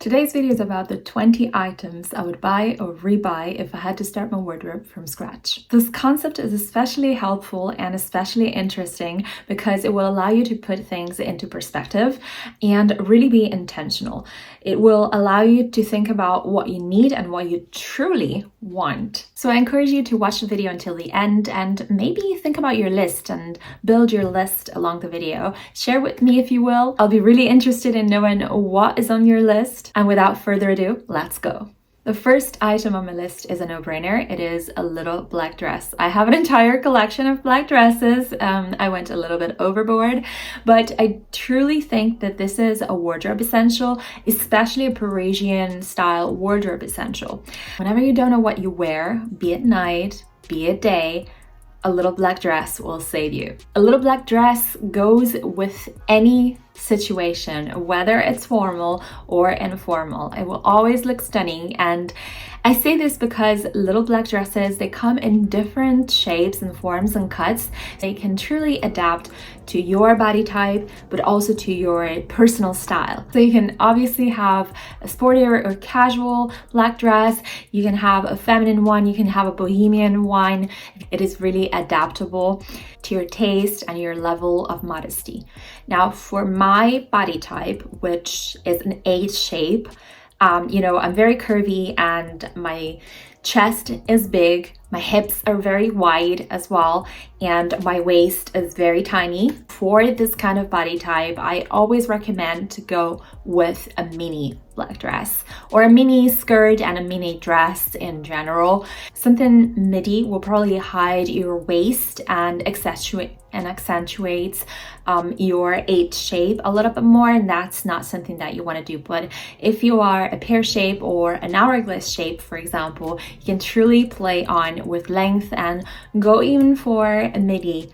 Today's video is about the 20 items I would buy or rebuy if I had to start my wardrobe from scratch. This concept is especially helpful and especially interesting because it will allow you to put things into perspective and really be intentional. It will allow you to think about what you need and what you truly want. So I encourage you to watch the video until the end and maybe think about your list and build your list along the video. Share with me if you will. I'll be really interested in knowing what is on your list. And without further ado, let's go. The first item on my list is a no-brainer. It is a little black dress. I have an entire collection of black dresses. I went a little bit overboard, but I truly think that this is a wardrobe essential, especially a Parisian style wardrobe essential. Whenever you don't know what you wear, be it night, be it day, a little black dress will save you. A little black dress goes with any situation, whether it's formal or informal. It will always look stunning, and I say this because little black dresses, they come in different shapes and forms and cuts. They can truly adapt to your body type, but also to your personal style. So you can obviously have a sportier or casual black dress, you can have a feminine one, you can have a bohemian one. It is really adaptable to your taste and your level of modesty. Now, for my body type, which is an H shape, I'm very curvy and my chest is big, my hips are very wide as well, and my waist is very tiny. For this kind of body type, I always recommend to go with a mini black dress or a mini skirt and a mini dress in general. Something midi will probably hide your waist and accentuates your H shape a little bit more, and that's not something that you want to do. But if you are a pear shape or an hourglass shape, for example, you can truly play on with length and go even for a midi.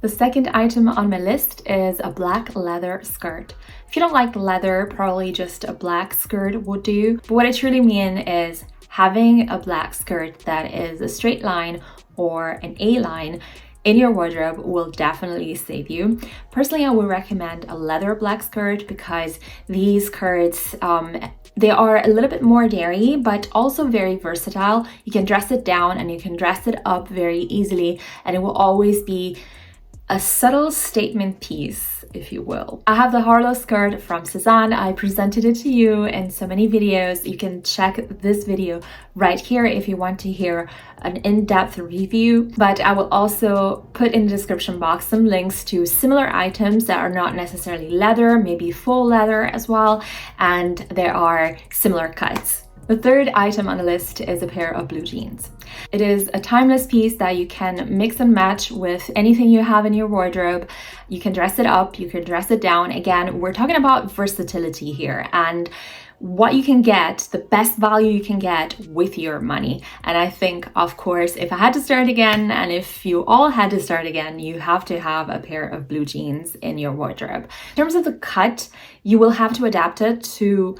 The second item on my list is a black leather skirt. If you don't like leather, probably just a black skirt would do. But what I truly mean is having a black skirt that is a straight line or an A-line in your wardrobe will definitely save you. Personally, I would recommend a leather black skirt because these skirts, they are a little bit more daring, but also very versatile. You can dress it down and you can dress it up very easily, and it will always be a subtle statement piece, if you will. I have the Harlow skirt from Sézane. I presented it to you in so many videos. You can check this video right here if you want to hear an in-depth review, but I will also put in the description box some links to similar items that are not necessarily leather, maybe full leather as well, and there are similar cuts. The third item on the list is a pair of blue jeans. It is a timeless piece that you can mix and match with anything you have in your wardrobe. You can dress it up, you can dress it down. Again, we're talking about versatility here and what you can get, the best value you can get with your money. And I think, of course, if I had to start again, and if you all had to start again, you have to have a pair of blue jeans in your wardrobe. In terms of the cut, you will have to adapt it to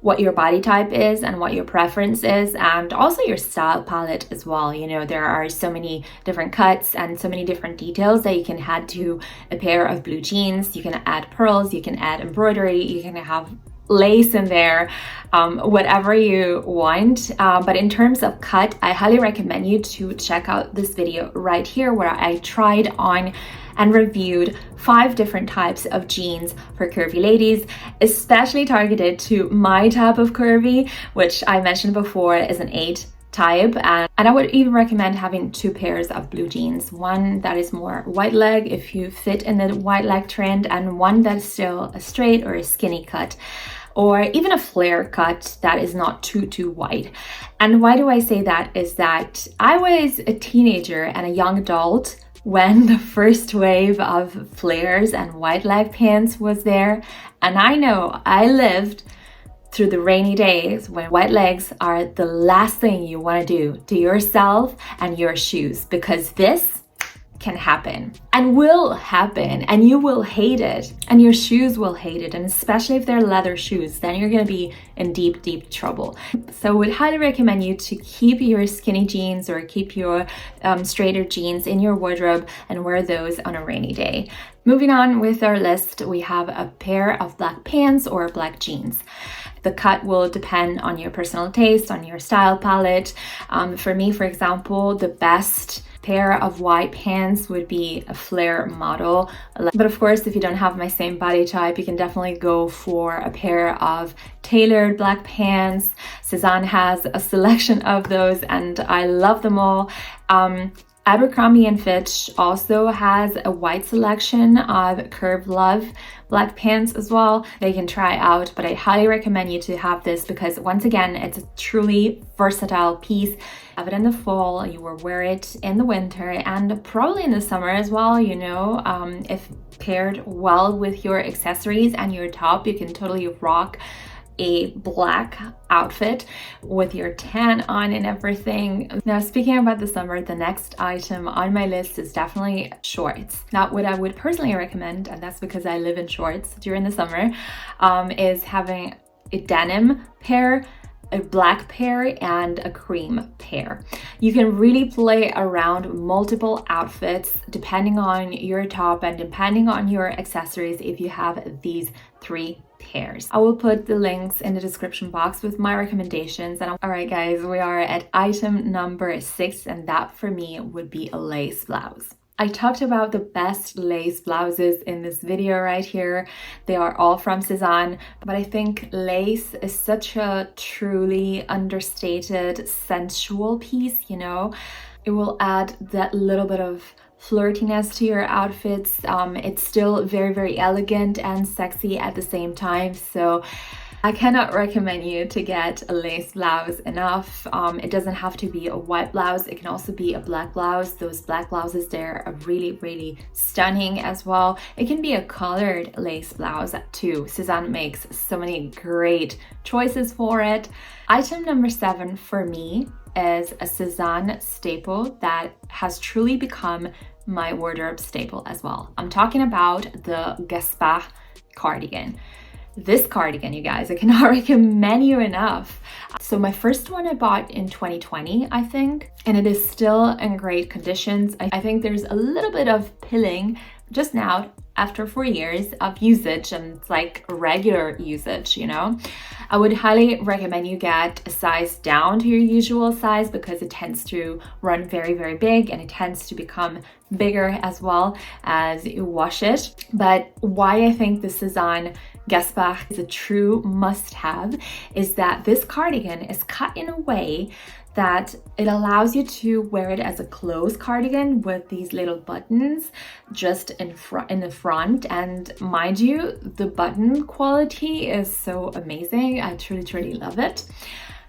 what your body type is and what your preference is, and also your style palette as well. There are so many different cuts and so many different details that you can add to a pair of blue jeans. You can add pearls, you can add embroidery, you can have lace in there, whatever you want. But in terms of cut, I highly recommend you to check out this video right here where I tried on and reviewed 5 different types of jeans for curvy ladies, especially targeted to my type of curvy, which I mentioned before is an 8 type, and I would even recommend having 2 pairs of blue jeans, one that is more wide leg if you fit in the wide leg trend, and one that is still a straight or a skinny cut, or even a flare cut that is not too wide. And why do I say that is that I was a teenager and a young adult when the first wave of flares and wide leg pants was there, and I know I lived through the rainy days when wide legs are the last thing you want to do to yourself and your shoes, because this can happen and will happen, and you will hate it, and your shoes will hate it, and especially if they're leather shoes, then you're going to be in deep trouble. So I would highly recommend you to keep your skinny jeans or keep your straighter jeans in your wardrobe and wear those on a rainy day. Moving on with our list, we have a pair of black pants or black jeans. The cut will depend on your personal taste, on your style palette. For me, for example, the best pair of white pants would be a flare model. But of course, if you don't have my same body type, you can definitely go for a pair of tailored black pants. Sézane has a selection of those and I love them all. Abercrombie & Fitch also has a wide selection of Curve Love black pants as well that you can try out, but I highly recommend you to have this because once again, it's a truly versatile piece. Have it in the fall, you will wear it in the winter and probably in the summer as well, you know. If paired well with your accessories and your top, you can totally rock a black outfit with your tan on and everything. Now, speaking about the summer, the next item on my list is definitely shorts. Now, what I would personally recommend, and that's because I live in shorts during the summer, is having a denim pair, a black pair, and a cream pair. You can really play around multiple outfits depending on your top and depending on your accessories if you have these three pairs. I will put the links in the description box with my recommendations. And all right, guys, we are at item number 6, and that for me would be a lace blouse. I talked about the best lace blouses in this video right here. They are all from Sézane, but I think lace is such a truly understated, sensual piece, you know? It will add that little bit of flirtiness to your outfits. It's still very, very elegant and sexy at the same time. So I cannot recommend you to get a lace blouse enough. It doesn't have to be a white blouse. It can also be a black blouse. Those black blouses there are really, really stunning as well. It can be a colored lace blouse too. Sézane makes so many great choices for it. Item number 7 for me is a Sézane staple that has truly become my wardrobe staple as well. I'm talking about the Gaspard cardigan. This cardigan, you guys, I cannot recommend you enough. So my first one I bought in 2020, I think, and it is still in great conditions. I think there's a little bit of pilling just now after 4 years of usage, and it's like regular usage, you know. I would highly recommend you get a size down to your usual size because it tends to run very, very big and it tends to become bigger as well as you wash it. But why I think the Sézane Gaspard is a true must-have is that this cardigan is cut in a way that it allows you to wear it as a closed cardigan with these little buttons just in the front. And mind you, the button quality is so amazing. I truly, truly love it.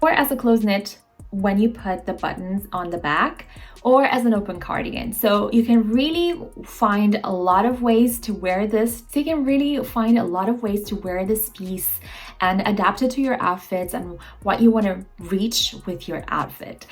Or as a closed knit when you put the buttons on the back, or as an open cardigan. So you can really find a lot of ways to wear this. So you can really find a lot of ways to wear this piece and adapt it to your outfits and what you want to reach with your outfit.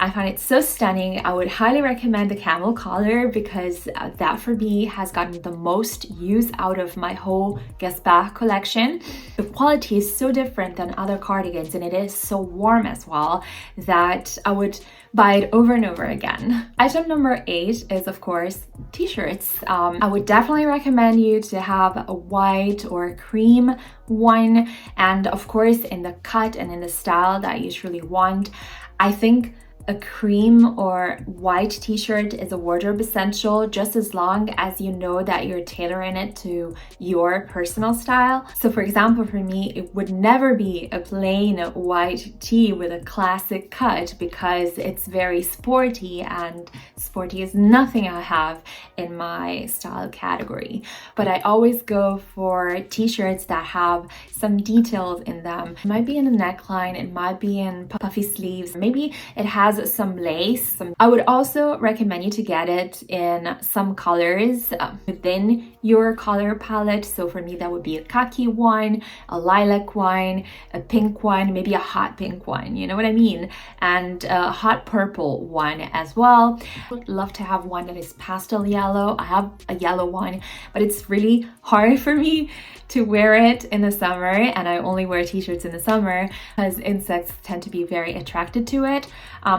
I find it so stunning. I would highly recommend the camel collar because that for me has gotten the most use out of my whole Gaspard collection. The quality is so different than other cardigans and it is so warm as well that I would buy it over and over again. Item number 8 is of course t-shirts. I would definitely recommend you to have a white or a cream one, and of course in the cut and in the style that you truly want. I think a cream or white t-shirt is a wardrobe essential just as long as you know that you're tailoring it to your personal style. So for example, for me, it would never be a plain white tee with a classic cut because it's very sporty, and sporty is nothing I have in my style category. But I always go for t-shirts that have some details in them. It might be in a neckline, it might be in puffy sleeves, maybe it has some lace. I would also recommend you to get it in some colors within your color palette. So for me, that would be a khaki one, a lilac one, a pink one, maybe a hot pink one, you know what I mean? And a hot purple one as well. I would love to have one that is pastel yellow. I have a yellow one, but it's really hard for me to wear it in the summer, and I only wear t-shirts in the summer because insects tend to be very attracted to it.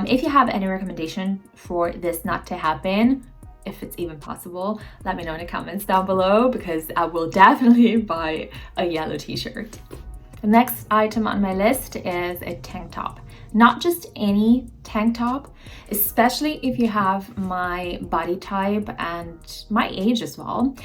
If you have any recommendation for this not to happen, if it's even possible. Let me know in the comments down below, because I will definitely buy a yellow t-shirt. The next item on my list is a tank top. Not just any tank top, especially if you have my body type and my age as well.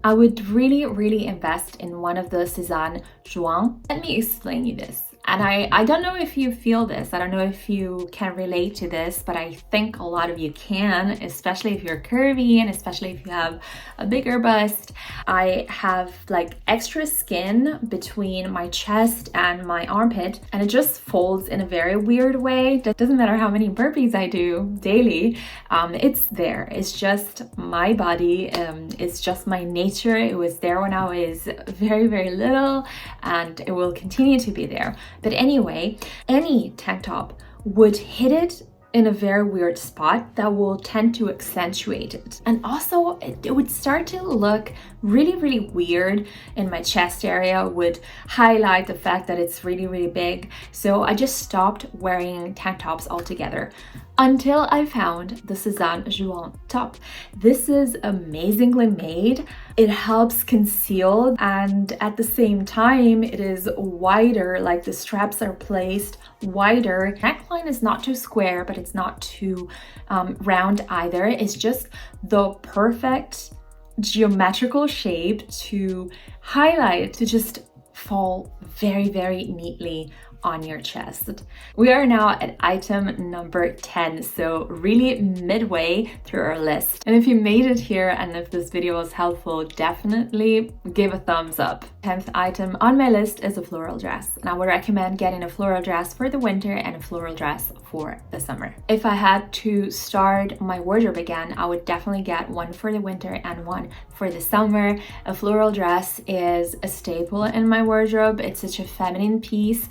I would really invest in one of the Sézane Juan. Let me explain you this. And I don't know if you feel this, I don't know if you can relate to this, but I think a lot of you can, especially if you're curvy and especially if you have a bigger bust. I have like extra skin between my chest and my armpit, and it just folds in a very weird way. It doesn't matter how many burpees I do daily, it's there. It's just my body, it's just my nature. It was there when I was very little, and it will continue to be there. But anyway, any tank top would hit it in a very weird spot that will tend to accentuate it. And also it would start to look really weird in my chest area, would highlight the fact that it's really big. So I just stopped wearing tank tops altogether until I found the Sézane Juan top. This is amazingly made. It helps conceal, and at the same time it is wider, like the straps are placed wider. Neckline is not too square, but it's not too round either. It's just the perfect geometrical shape to highlight, to just fall very neatly on your chest. We are now at item number 10, so really midway through our list. And if you made it here and if this video was helpful, definitely give a thumbs up. 10th item on my list is a floral dress, and I would recommend getting a floral dress for the winter and a floral dress for the summer. If I had to start my wardrobe again, I would definitely get one for the winter and one for the summer. A floral dress is a staple in my wardrobe. It's such a feminine piece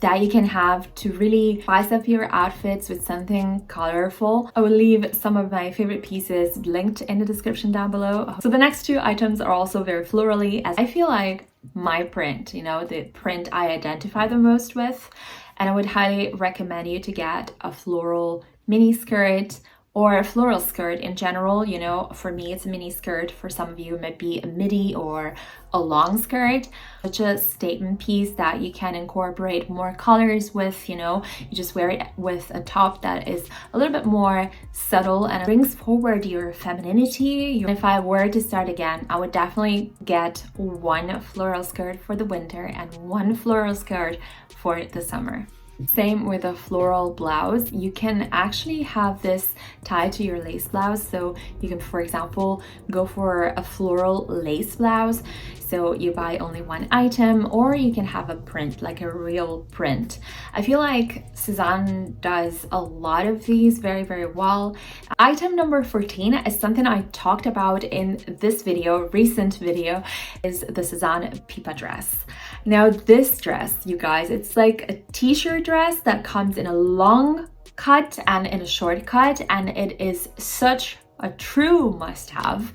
that you can have to really spice up your outfits with something colorful. I will leave some of my favorite pieces linked in the description down below. So the next two items are also very florally, as I feel like my print, you know, the print I identify the most with. And I would highly recommend you to get a floral mini skirt or a floral skirt in general. You know, for me it's a mini skirt, for some of you it might be a midi or a long skirt. Such a statement piece that you can incorporate more colors with, you know. You just wear it with a top that is a little bit more subtle and it brings forward your femininity. If I were to start again, I would definitely get one floral skirt for the winter and one floral skirt for the summer. Same with a floral blouse. You can actually have this tied to your lace blouse. So you can, for example, go for a floral lace blouse. So you buy only one item, or you can have a print, like a real print. I feel like Sézane does a lot of these very well. Item number 14 is something I talked about in this video, recent video, is the Sézane Pippa dress. Now this dress, you guys, it's like a t-shirt dress that comes in a long cut and in a short cut, and it is such a true must-have.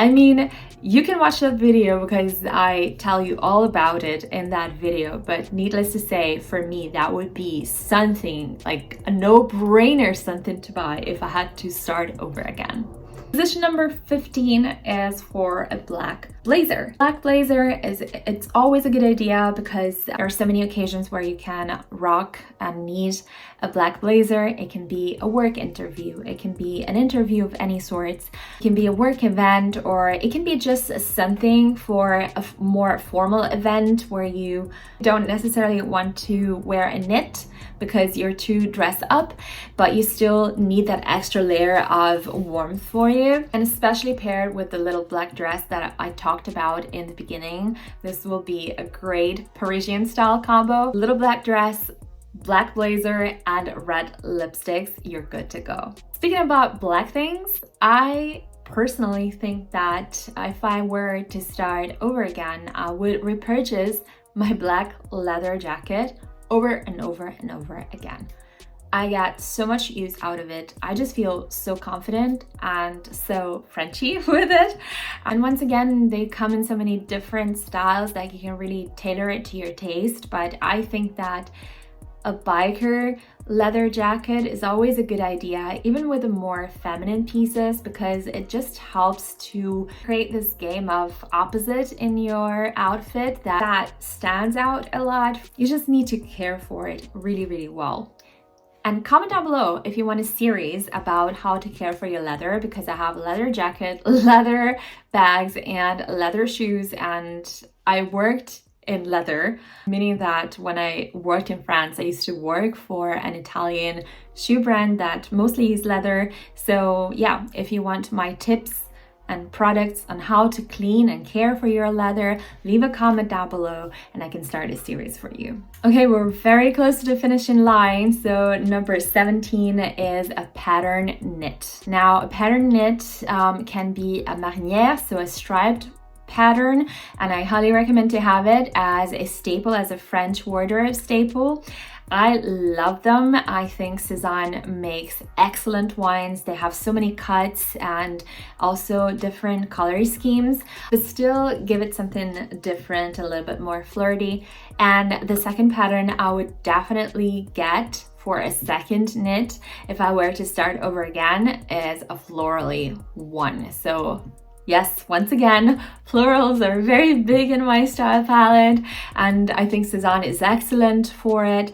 I mean, you can watch that video because I tell you all about it in that video, but needless to say, for me, that would be something like a no-brainer, something to buy if I had to start over again. Position number 15 is for a black blazer. Black blazer it's always a good idea because there are so many occasions where you can rock and need a black blazer. It can be a work interview, it can be an interview of any sorts, it can be a work event, or it can be just something for a more formal event where you don't necessarily want to wear a knit because you're too dressed up, but you still need that extra layer of warmth for you. And especially paired with the little black dress that I talked about in the beginning, this will be a great Parisian style combo. Little black dress, black blazer, and red lipsticks, you're good to go. Speaking about black things, I personally think that if I were to start over again, I would repurchase my black leather jacket over and over again. I get so much use out of it. I just feel so confident and so Frenchy with it. And once again, they come in so many different styles that you can really tailor it to your taste. But I think that a biker leather jacket is always a good idea, even with the more feminine pieces, because it just helps to create this game of opposite in your outfit that stands out a lot. You just need to care for it really, really well. And comment down below if you want a series about how to care for your leather, because I have leather jacket, leather bags, and leather shoes, and I worked in leather, meaning that when I worked in France, I used to work for an Italian shoe brand that mostly uses leather. So yeah, if you want my tips and products on how to clean and care for your leather, leave a comment down below and I can start a series for you. Okay, we're very close to the finishing line. So number 17 is a pattern knit. Now, a pattern knit can be a marinière, so a striped pattern, and I highly recommend to have it as a staple, as a French wardrobe staple. I love them. I think Sézane makes excellent wines. They have so many cuts and also different color schemes, but still give it something different, a little bit more flirty. And the second pattern I would definitely get for a second knit if I were to start over again is a Floral one. So yes, once again, florals are very big in my style palette, and I think Sézane is excellent for it.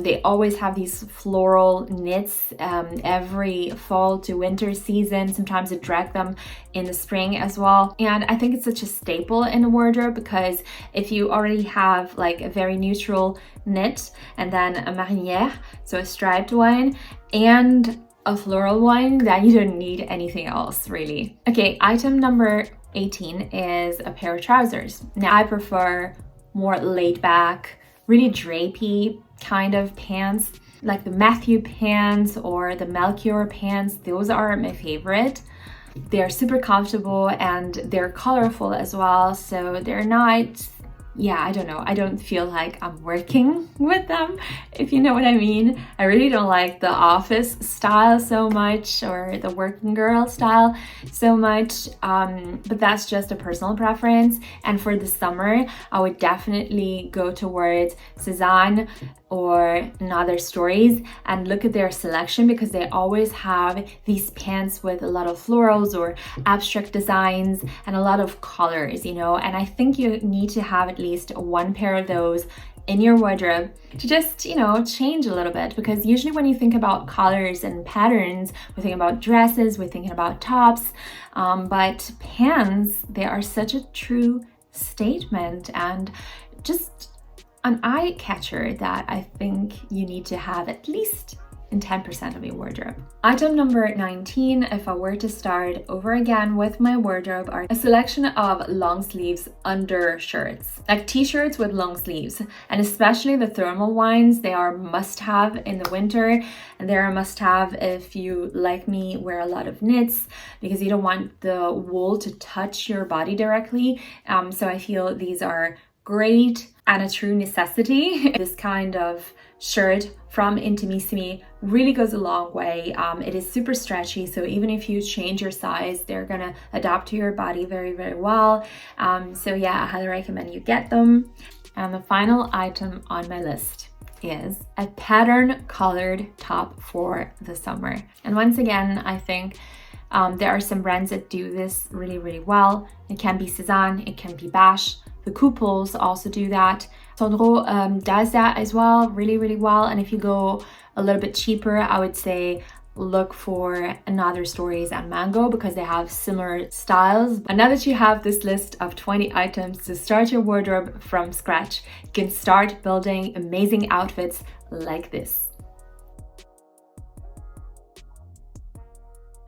They always have these floral knits every fall to winter season. Sometimes I drag them in the spring as well. And I think it's such a staple in a wardrobe, because if you already have like a very neutral knit and then a marinière, so a striped one, and a floral one, then you don't need anything else really. Okay, item number 18 is a pair of trousers. Now I prefer more laid back, really drapey kind of pants, like the Matthew pants or the Melchior pants. Those are my favorite. They're super comfortable and they're colorful as well, so they're not, yeah, I don't know, I don't feel like I'm working with them, if you know what I mean. I really don't like the office style so much, or the working girl style so much, but that's just a personal preference. And for the summer, I would definitely go towards Sézane or Other Stories and look at their selection, because they always have these pants with a lot of florals or abstract designs and a lot of colors, you know, and I think you need to have at least one pair of those in your wardrobe to just, you know, change a little bit, because usually when you think about colors and patterns, we think about dresses, we're thinking about tops, but pants, they are such a true statement and just an eye catcher that I think you need to have at least in 10% of your wardrobe. Item number 19, if I were to start over again with my wardrobe, are a selection of long sleeves undershirts, like t-shirts with long sleeves, and especially the thermal ones. They are must-have in the winter, and they're a must-have if you, like me, wear a lot of knits, because you don't want the wool to touch your body directly. So I feel these are great and a true necessity. This kind of shirt from Intimissimi really goes a long way. It is super stretchy, so even if you change your size, they're gonna adapt to your body very, very well. So yeah, I highly recommend you get them. And the final item on my list is a pattern colored top for the summer. And once again, I think there are some brands that do this really, really well. It can be Sézane, it can be Bash. The Couples also do that. Sandro does that as well, really, really well. And if you go a little bit cheaper, I would say look for Other Stories and Mango, because they have similar styles. And now that you have this list of 20 items to start your wardrobe from scratch, you can start building amazing outfits like this.